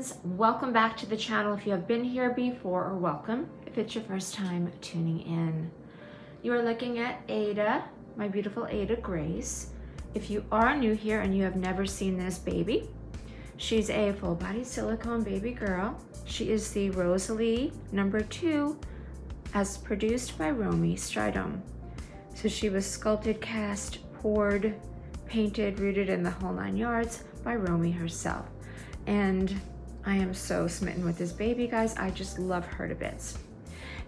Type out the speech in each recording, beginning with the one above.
friends, welcome back to the channel. If you have been here before, or welcome if it's your first time tuning in. You are looking at Ada, my beautiful Ada Grace. If you are new here and you have never seen this baby, she's a full body silicone baby girl. She is the Rosalie #2 as produced by Romy Stridome. So she was sculpted, cast, poured, painted, rooted in the whole 9 yards by Romy herself. And I am so smitten with this baby, guys. I just love her to bits.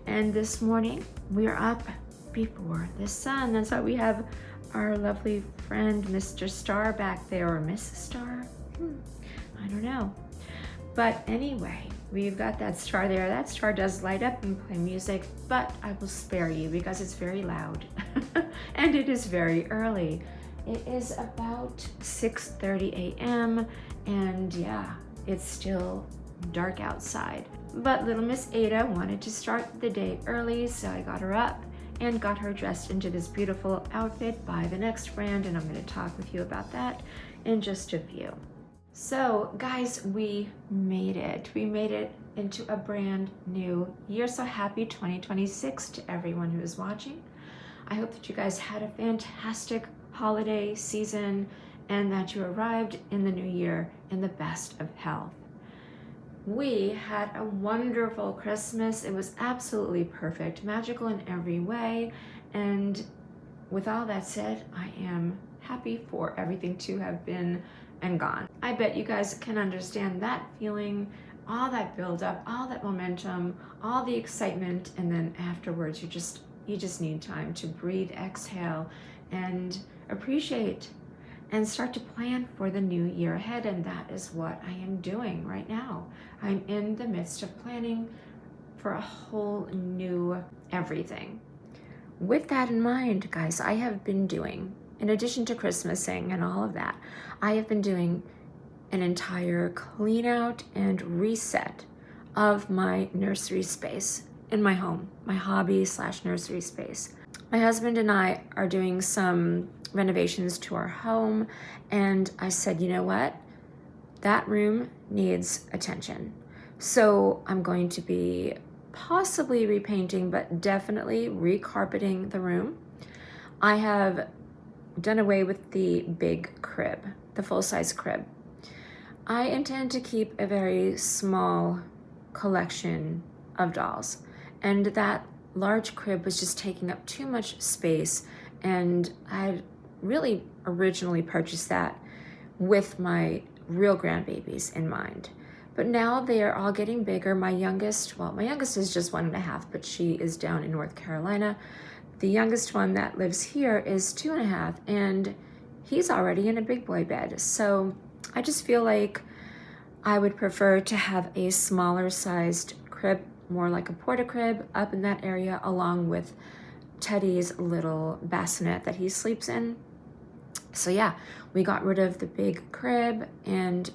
And this morning we are up before the sun. That's why we have our lovely friend Mr. Star back there, or Miss Star. I don't know. But anyway, we've got that star there. That star does light up and play music, but I will spare you because it's very loud and it is very early. It is about 6:30 a.m. and yeah, it's still dark outside. But little Miss Ada wanted to start the day early, so I got her up and got her dressed into this beautiful outfit by the Next brand, and I'm going to talk with you about that in just a few. So guys, we made it. We made it into a brand new year. So happy 2026 to everyone who is watching. I hope that you guys had a fantastic holiday season and that you arrived in the new year in the best of health. We had a wonderful Christmas. It was absolutely perfect, magical in every way. And with all that said, I am happy for everything to have been and gone. I bet you guys can understand that feeling, all that build up, all that momentum, all the excitement, and then afterwards you just need time to breathe, exhale, and appreciate and start to plan for the new year ahead. And that is what I am doing right now. I'm in the midst of planning for a whole new everything. With that in mind, guys, I have been doing, in addition to Christmasing and all of that, I have been doing an entire clean out and reset of my nursery space in my home, my hobby/nursery space. My husband and I are doing some renovations to our home, and I said, you know what? That room needs attention. So I'm going to be possibly repainting, but definitely recarpeting the room. I have done away with the big crib, the full-size crib. I intend to keep a very small collection of dolls, and that large crib was just taking up too much space, and I really originally purchased that with my real grandbabies in mind. But now they are all getting bigger. My youngest is just 1.5, but she is down in North Carolina. The youngest one that lives here is 2.5, and he's already in a big boy bed. So I just feel like I would prefer to have a smaller sized crib, more like a porta-crib up in that area, along with Teddy's little bassinet that he sleeps in. So yeah, we got rid of the big crib, and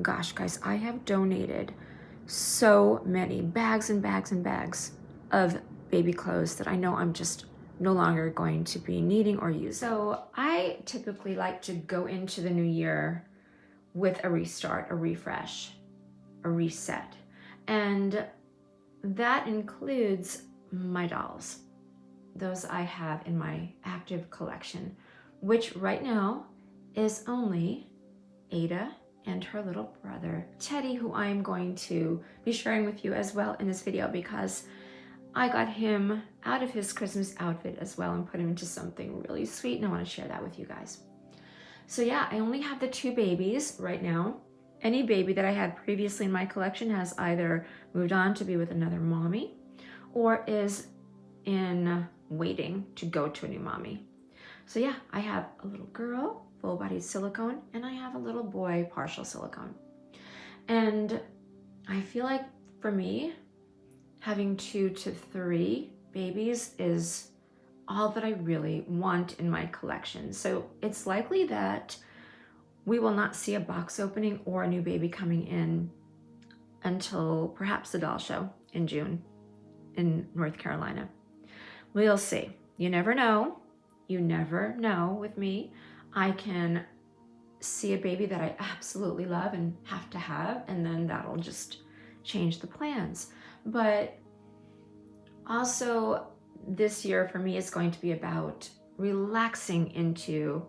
gosh, guys, I have donated so many bags and bags and bags of baby clothes that I know I'm just no longer going to be needing or using. So I typically like to go into the new year with a restart, a refresh, a reset. And that includes my dolls. Those I have in my active collection, which right now is only Ada and her little brother, Teddy, who I am going to be sharing with you as well in this video, because I got him out of his Christmas outfit as well and put him into something really sweet, and I want to share that with you guys. So yeah, I only have the 2 babies right now. Any baby that I had previously in my collection has either moved on to be with another mommy or is in waiting to go to a new mommy. So yeah, I have a little girl, full body silicone, and I have a little boy, partial silicone. And I feel like for me, having 2 to 3 babies is all that I really want in my collection. So it's likely that we will not see a box opening or a new baby coming in until perhaps the doll show in June in North Carolina. We'll see. You never know. You never know with me. I can see a baby that I absolutely love and have to have, and then that'll just change the plans. But also this year for me is going to be about relaxing into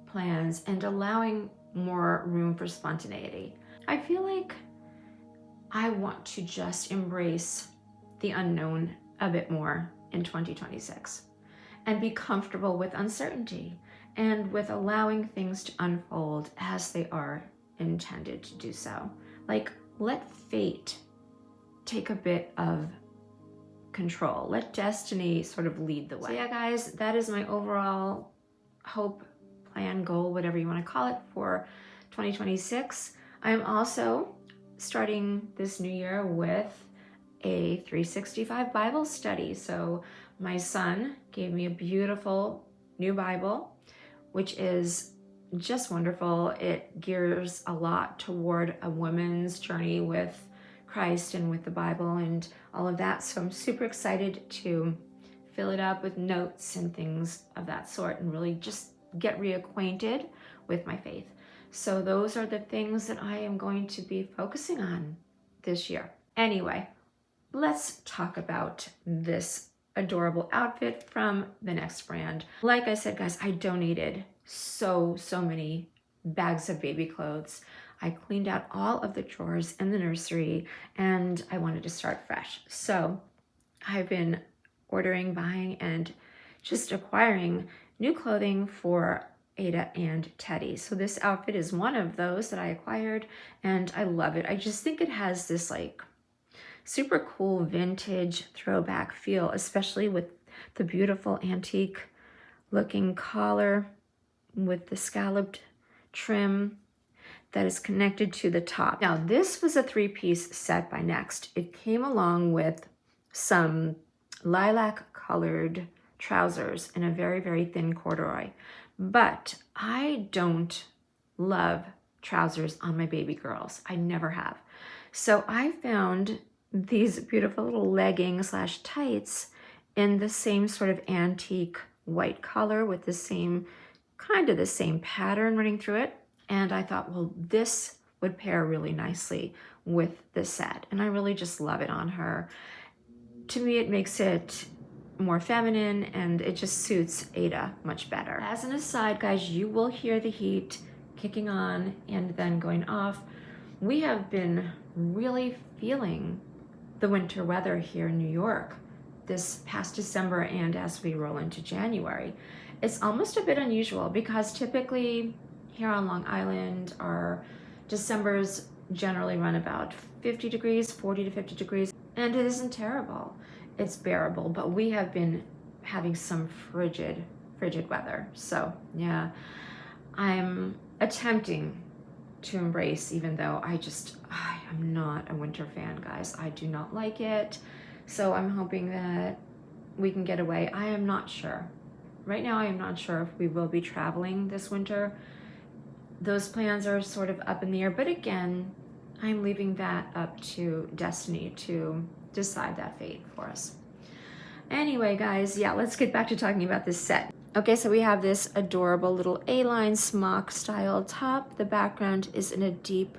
plans and allowing more room for spontaneity. I feel like I want to just embrace the unknown a bit more in 2026 and be comfortable with uncertainty and with allowing things to unfold as they are intended to do so. Like, let fate take a bit of control. Let destiny sort of lead the way. So yeah, guys, that is my overall hope, plan, goal, whatever you want to call it, for 2026. I'm also starting this new year with a 365 Bible study. So my son gave me a beautiful new Bible, which is just wonderful. It gears a lot toward a woman's journey with Christ and with the Bible and all of that. So I'm super excited to fill it up with notes and things of that sort and really just get reacquainted with my faith. So those are the things that I am going to be focusing on this year. Anyway, let's talk about this adorable outfit from the Next brand. Like I said, guys, I donated so many bags of baby clothes. I cleaned out all of the drawers in the nursery and I wanted to start fresh. So I've been ordering, buying, and just acquiring new clothing for Ada and Teddy. So this outfit is one of those that I acquired and I love it. I just think it has this like super cool vintage throwback feel, especially with the beautiful antique looking collar with the scalloped trim that is connected to the top. Now this was a 3-piece set by Next. It came along with some lilac colored trousers and a very thin corduroy. But I don't love trousers on my baby girls. I never have. So I found these beautiful little leggings / tights in the same sort of antique white color with the same, kind of the same pattern running through it. And I thought, well, this would pair really nicely with the set. And I really just love it on her. To me, it makes it more feminine and it just suits Ada much better. As an aside, guys, you will hear the heat kicking on and then going off. We have been really feeling the winter weather here in New York this past December and as we roll into January. It's almost a bit unusual because typically here on Long Island, our Decembers generally run about 50 degrees, 40 to 50 degrees, and it isn't terrible. It's bearable, but we have been having some frigid weather. So yeah, I'm attempting to embrace, even though I am not a winter fan, guys. I do not like it. So I'm hoping that we can get away. I am not sure. Right now, I am not sure if we will be traveling this winter. Those plans are sort of up in the air, but again, I'm leaving that up to destiny to decide that fate for us. Anyway, guys, yeah, let's get back to talking about this set. Okay, so we have this adorable little A-line smock style top. The background is in a deep,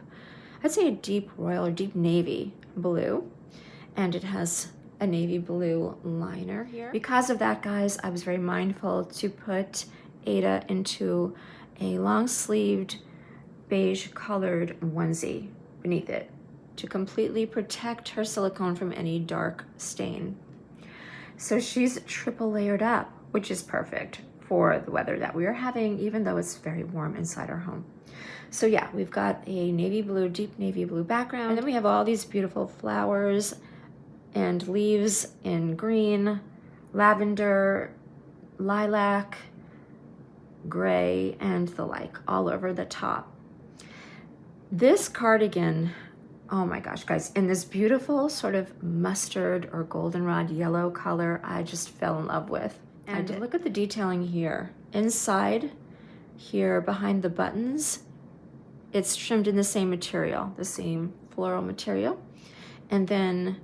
I'd say a deep royal or deep navy blue, and it has a navy blue liner here. Because of that, guys, I was very mindful to put Ada into a long-sleeved beige colored onesie beneath it to completely protect her silicone from any dark stain. So she's triple layered up, which is perfect for the weather that we are having, even though it's very warm inside our home. So yeah, we've got a navy blue, deep navy blue background, and then we have all these beautiful flowers and leaves in green, lavender, lilac, gray, and the like, all over the top. This cardigan, oh my gosh, guys, in this beautiful sort of mustard or goldenrod yellow color, I just fell in love with. And look at the detailing here. Inside here, behind the buttons, it's trimmed in the same material, the same floral material. And then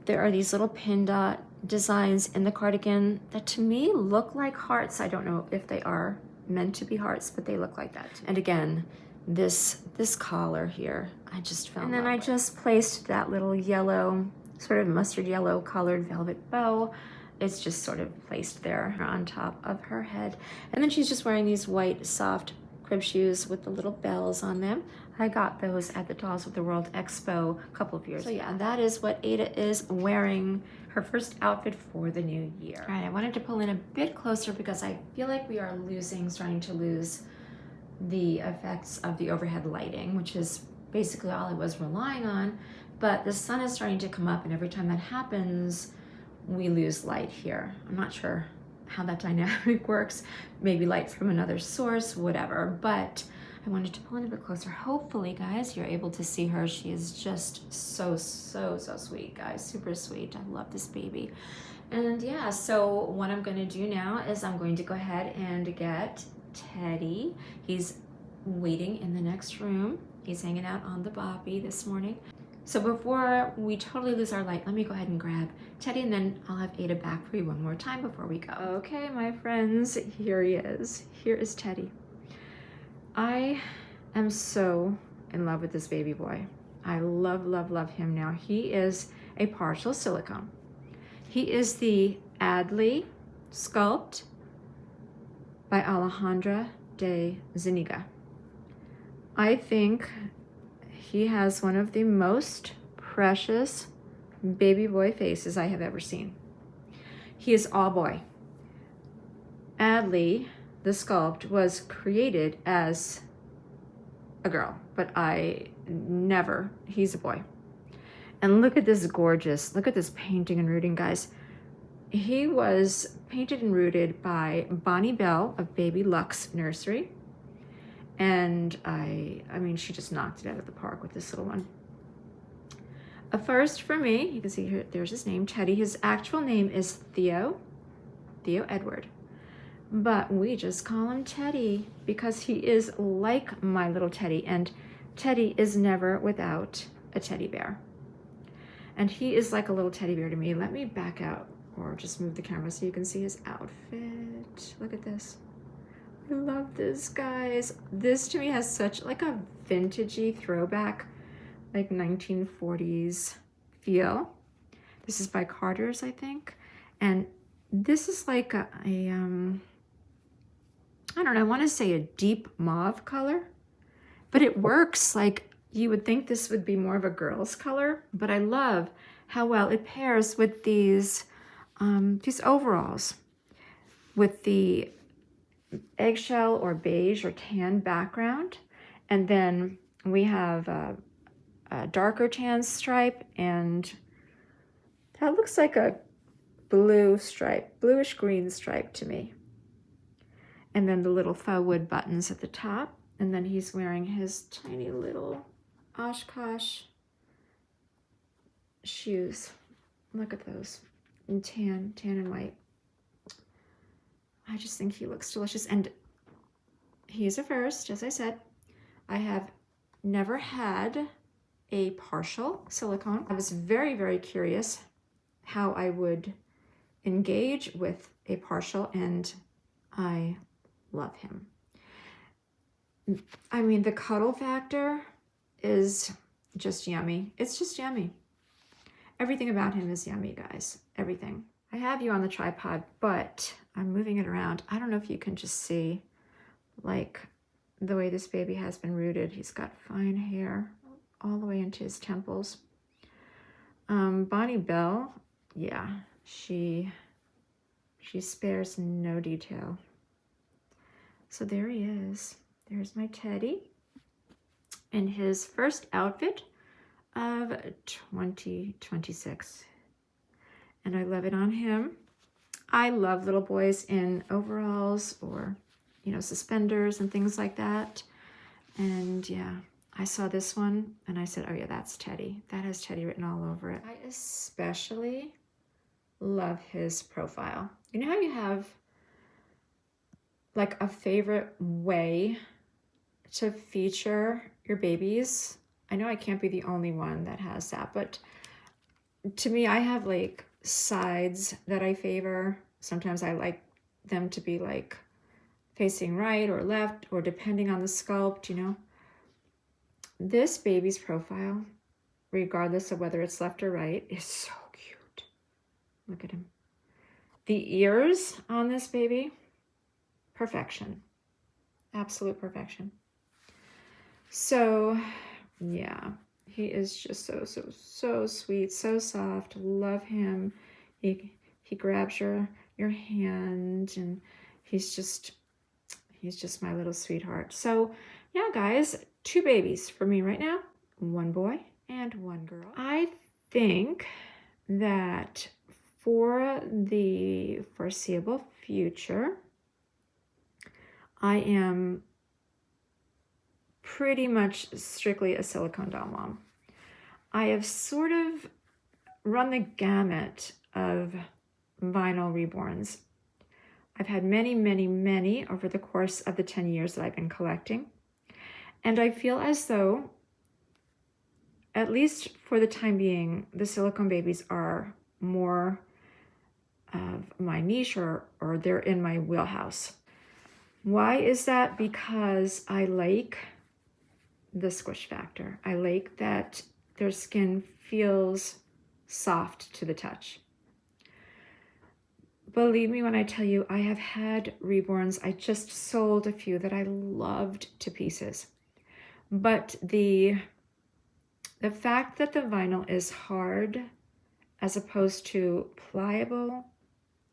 there are these little pin dot designs in the cardigan that to me look like hearts. I don't know if they are meant to be hearts, but they look like that. And again, this collar here, I just fell in love with. And then I just placed that little yellow, sort of mustard yellow colored velvet bow. It's just sort of placed there on top of her head. And then she's just wearing these white, soft crib shoes with the little bells on them. I got those at the Dolls of the World Expo a couple of years ago. So yeah, that is what Ada is wearing, her first outfit for the new year. All right, I wanted to pull in a bit closer because I feel like we are starting to lose the effects of the overhead lighting, which is basically all I was relying on. But the sun is starting to come up, and every time that happens, we lose light here. I'm not sure how that dynamic works. Maybe light from another source, whatever. But I wanted to pull in a bit closer. Hopefully, guys, you're able to see her. She is just so sweet, guys. Super sweet. I love this baby. And yeah, so what I'm going to do now is I'm going to go ahead and get Teddy. He's waiting in the next room. He's hanging out on the boppy this morning. So before we totally lose our light, let me go ahead and grab Teddy, and then I'll have Ada back for you one more time before we go. Okay, my friends, here he is. Here is Teddy. I am so in love with this baby boy. I love him now. He is a partial silicone. He is the Adley Sculpt by Alejandra de Zuniga. I think he has one of the most precious baby boy faces I have ever seen. He is all boy. Adley, the sculpt, was created as a girl, but he's a boy. And look at this look at this painting and rooting, guys. He was painted and rooted by Bonnie Bell of Baby Lux Nursery. And I mean, she just knocked it out of the park with this little one. A first for me, you can see here, there's his name, Teddy. His actual name is Theo Edward. But we just call him Teddy because he is like my little Teddy, and Teddy is never without a teddy bear. And he is like a little teddy bear to me. Let me back out or just move the camera so you can see his outfit. Look at this. I love this, guys. This to me has such like a vintagey throwback, like 1940s feel. This is by Carter's, I think. And this is like I don't know, I want to say a deep mauve color, but it works. Like you would think this would be more of a girl's color, but I love how well it pairs with these overalls with the eggshell or beige or tan background. And then we have a darker tan stripe, and that looks like a blue stripe, bluish green stripe to me. And then the little faux wood buttons at the top. And then he's wearing his tiny little Oshkosh shoes. Look at those, in tan and white. I just think he looks delicious. And he's a first, as I said. I have never had a partial silicone. I was very curious how I would engage with a partial, and I love him. I mean, the cuddle factor is just yummy. It's just yummy. Everything about him is yummy, guys. Everything. I have you on the tripod, but I'm moving it around. I don't know if you can just see, like, the way this baby has been rooted. He's got fine hair all the way into his temples. Bonnie Bell, yeah, she spares no detail. So there he is. There's my Teddy in his first outfit of 2026. And I love it on him. I love little boys in overalls or, you know, suspenders and things like that. And yeah, I saw this one and I said, oh yeah, that's Teddy. That has Teddy written all over it. I especially love his profile. You know how you have like a favorite way to feature your babies? I know I can't be the only one that has that, but to me, I have like sides that I favor. Sometimes I like them to be like facing right or left, or depending on the sculpt, you know. This baby's profile, regardless of whether it's left or right, is so cute. Look at him. The ears on this baby, perfection. Absolute perfection. So, yeah, he is just so sweet, so soft. Love him. He grabs your hand, and he's just my little sweetheart. So, yeah, guys, 2 babies for me right now. 1 boy and 1 girl. I think that for the foreseeable future, I am pretty much strictly a silicone doll mom. I have sort of run the gamut of vinyl reborns. I've had many over the course of the 10 years that I've been collecting. And I feel as though, at least for the time being, the silicone babies are more of my niche, or they're in my wheelhouse. Why is that? Because I like the squish factor. I like that their skin feels soft to the touch. Believe me when I tell you, I have had reborns. I just sold a few that I loved to pieces. But the fact that the vinyl is hard as opposed to pliable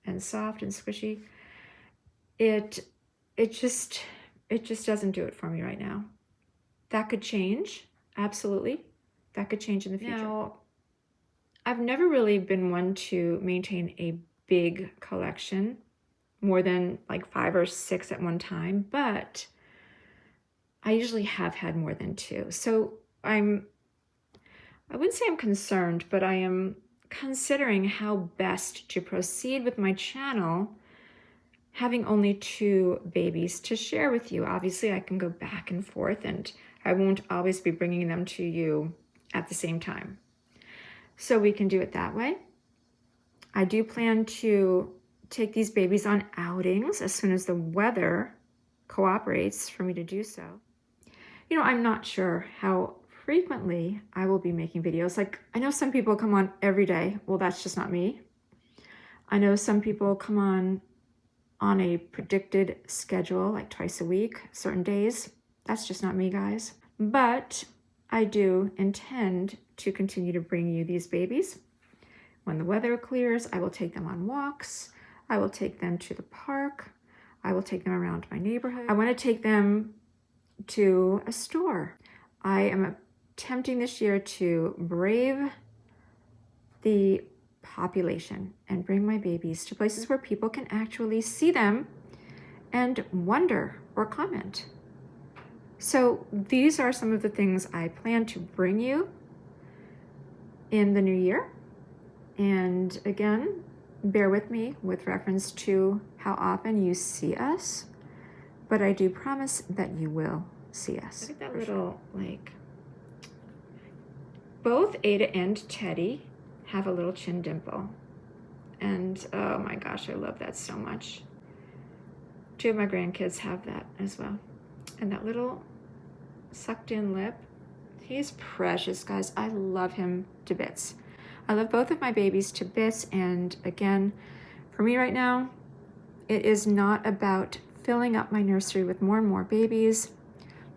and soft and squishy, it just doesn't do it for me right now. That could change, absolutely. That could change in the future. Now, I've never really been one to maintain a big collection, more than like 5 or 6 at one time, but I usually have had more than 2. So I wouldn't say I'm concerned, but I am considering how best to proceed with my channel, having only 2 babies to share with you. Obviously, I can go back and forth, and I won't always be bringing them to you at the same time. So we can do it that way. I do plan to take these babies on outings as soon as the weather cooperates for me to do so. You know, I'm not sure how frequently I will be making videos. Like, I know some people come on every day. Well, that's just not me. I know some people come on a predicted schedule, like twice a week, certain days. That's just not me, guys. But I do intend to continue to bring you these babies. When the weather clears, I will take them on walks. I will take them to the park. I will take them around my neighborhood. I want to take them to a store. I am attempting this year to brave the population and bring my babies to places where people can actually see them and wonder or comment. So these are some of the things I plan to bring you in the new year. And again, bear with me with reference to how often you see us, but I do promise that you will see us. Look at that little, like, both Ada and Teddy have a little chin dimple. And oh my gosh, I love that so much. 2 of my grandkids have that as well. And that little sucked in lip, he's precious, guys. I love him to bits. I love both of my babies to bits. And again, for me right now, it is not about filling up my nursery with more and more babies.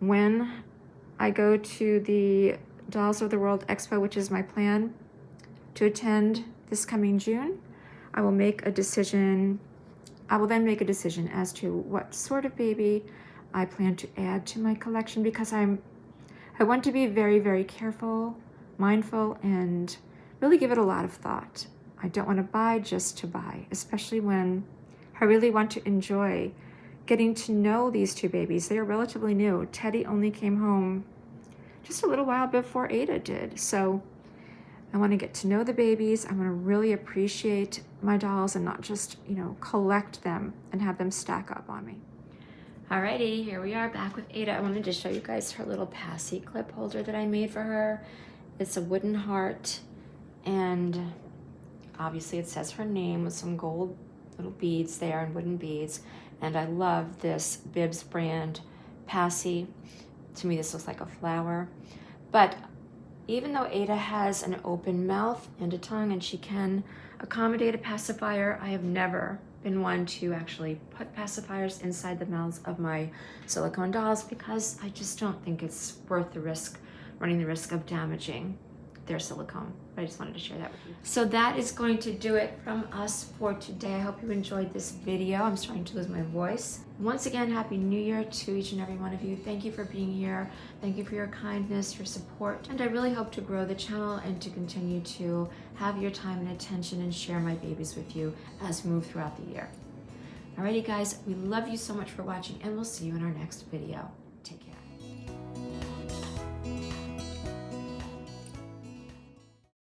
When I go to the Dolls of the World Expo, which is my plan to attend this coming June, I will make a decision. I will then make a decision as to what sort of baby I plan to add to my collection, because I want to be very careful, mindful, and really give it a lot of thought. I don't want to buy just to buy, especially when I really want to enjoy getting to know these 2 babies. They are relatively new. Teddy only came home just a little while before Ada did. So I want to get to know the babies. I want to really appreciate my dolls and not just, you know, collect them and have them stack up on me. Alrighty, here we are back with Ada. I wanted to show you guys her little passy clip holder that I made for her. It's a wooden heart, and obviously it says her name with some gold little beads there and wooden beads. And I love this Bibs brand Passy. To me, this looks like a flower. But even though Ada has an open mouth and a tongue and she can accommodate a pacifier, I have never been one to actually put pacifiers inside the mouths of my silicone dolls because I just don't think it's worth the risk, running the risk of damaging their silicone. But I just wanted to share that with you. So that is going to do it from us for today. I hope you enjoyed this video. I'm starting to lose my voice. Once again, Happy New Year to each and every one of you. Thank you for being here. Thank you for your kindness, your support. And I really hope to grow the channel and to continue to have your time and attention and share my babies with you as we move throughout the year. Alrighty guys, we love you so much for watching and we'll see you in our next video.